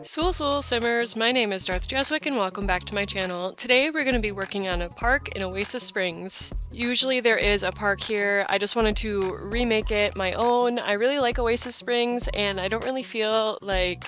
Soul Simmers, my name is Darth Jeswick and welcome back to my channel. Today we're going to be working on a park in Oasis Springs. Usually there is a park here, I just wanted to remake it my own. I really like Oasis Springs and I don't really feel like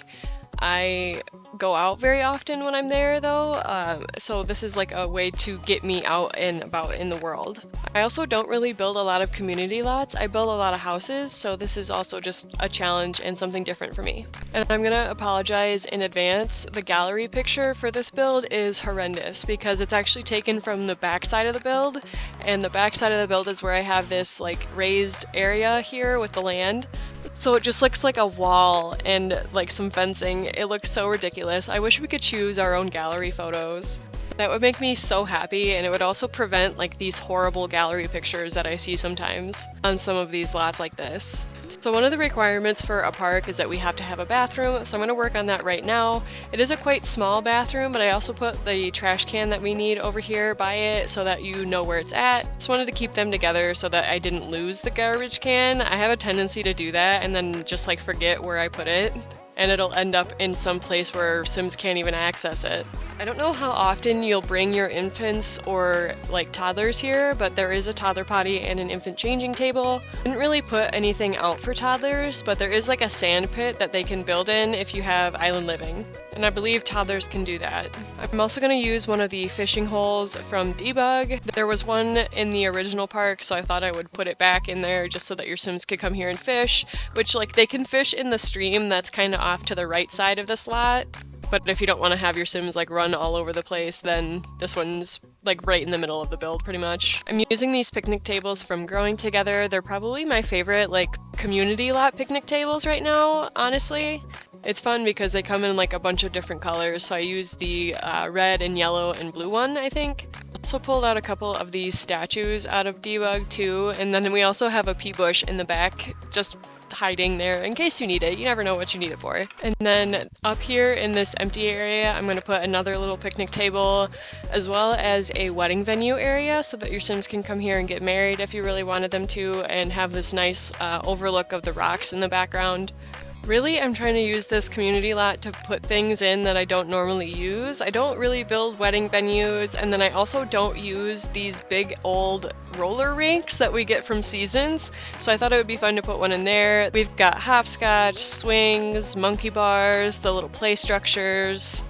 I go out very often when I'm there though, so this is like a way to get me out and about in the world. I also don't really build a lot of community lots, I build a lot of houses, so this is also just a challenge and something different for me. And I'm gonna apologize in advance, the gallery picture for this build is horrendous because it's actually taken from the back side of the build, and the back side of the build is where I have this like raised area here with the land. So it just looks like a wall and like some fencing. It looks so ridiculous. I wish we could choose our own gallery photos. That would make me so happy, and it would also prevent like these horrible gallery pictures that I see sometimes on some of these lots like this. So one of the requirements for a park is that we have to have a bathroom, so I'm going to work on that right now. It is a quite small bathroom, but I also put the trash can that we need over here by it so that you know where it's at. Just wanted to keep them together so that I didn't lose the garbage can. I have a tendency to do that and then just like forget where I put it, and it'll end up in some place where Sims can't even access it. I don't know how often you'll bring your infants or like toddlers here, but there is a toddler potty and an infant changing table. Didn't really put anything out for toddlers, but there is like a sand pit that they can build in if you have island living. And I believe toddlers can do that. I'm also going to use one of the fishing holes from Debug. There was one in the original park, so I thought I would put it back in there just so that your Sims could come here and fish, which like they can fish in the stream that's kind of off to the right side of this lot. But if you don't want to have your Sims like run all over the place, then this one's like right in the middle of the build pretty much. I'm using these picnic tables from Growing Together. They're probably my favorite like community lot picnic tables right now, honestly. It's fun because they come in like a bunch of different colors, so I use the red and yellow and blue one, I think. Also pulled out a couple of these statues out of Debug too, and then we also have a pea bush in the back, just hiding there in case you need it. You never know what you need it for. And then up here in this empty area, I'm going to put another little picnic table as well as a wedding venue area so that your Sims can come here and get married if you really wanted them to, and have this nice overlook of the rocks in the background. Really, I'm trying to use this community lot to put things in that I don't normally use. I don't really build wedding venues, and then I also don't use these big old roller rinks that we get from Seasons, so I thought it would be fun to put one in there. We've got hopscotch, swings, monkey bars, the little play structures.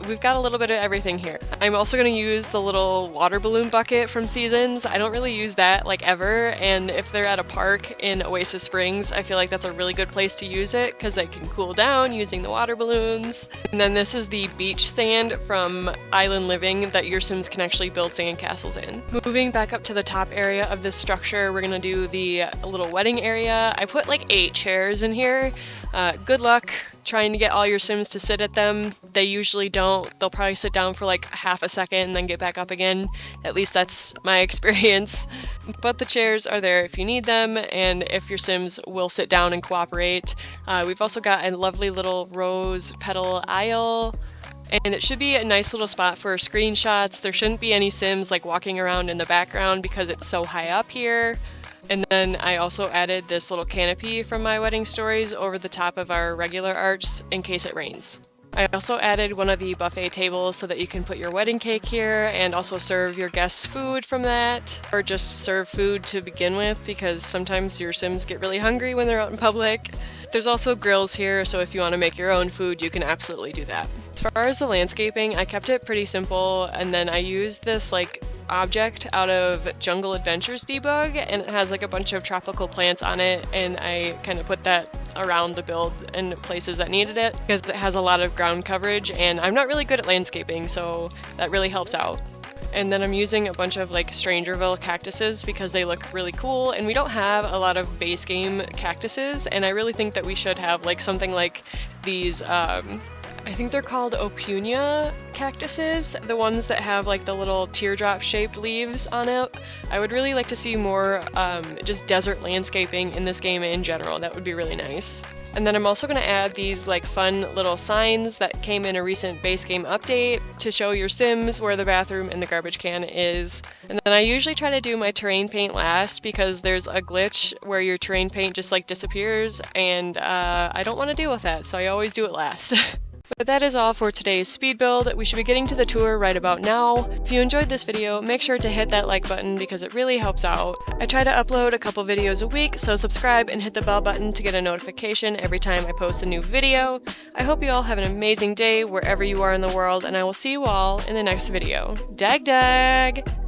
We've got a little bit of everything here. I'm also going to use the little water balloon bucket from Seasons. I don't really use that like ever, and if they're at a park in Oasis Springs, I feel like that's a really good place to use it because they can cool down using the water balloons. And then this is the beach sand from Island Living that your Sims can actually build sand castles in. Moving back up to the top area of this structure, we're going to do the little wedding area. I put like 8 chairs in here. Good luck trying to get all your Sims to sit at them. They usually don't. They'll probably sit down for like half a second and then get back up again. At least that's my experience. But the chairs are there if you need them, and if your Sims will sit down and cooperate. We've also got a lovely little rose petal aisle, and it should be a nice little spot for screenshots. There shouldn't be any Sims like walking around in the background because it's so high up here. And then I also added this little canopy from My Wedding Stories over the top of our regular arch in case it rains. I also added one of the buffet tables so that you can put your wedding cake here and also serve your guests food from that, or just serve food to begin with because sometimes your Sims get really hungry when they're out in public. There's also grills here, so if you want to make your own food, you can absolutely do that. As far as the landscaping, I kept it pretty simple, and then I used this like object out of Jungle Adventures Debug, and it has like a bunch of tropical plants on it, and I kind of put that around the build in places that needed it because it has a lot of ground coverage, and I'm not really good at landscaping, so that really helps out. And then I'm using a bunch of like Strangerville cactuses because they look really cool, and we don't have a lot of base game cactuses, and I really think that we should have like something like these I think they're called Opunia cactuses, the ones that have like the little teardrop shaped leaves on it. I would really like to see more just desert landscaping in this game in general. That would be really nice. And then I'm also going to add these like fun little signs that came in a recent base game update to show your Sims where the bathroom and the garbage can is. And then I usually try to do my terrain paint last because there's a glitch where your terrain paint just like disappears, and I don't want to deal with that, so I always do it last. But that is all for today's speed build. We should be getting to the tour right about now. If you enjoyed this video, make sure to hit that like button because it really helps out. I try to upload a couple videos a week, so subscribe and hit the bell button to get a notification every time I post a new video. I hope you all have an amazing day wherever you are in the world, and I will see you all in the next video. Dag dag!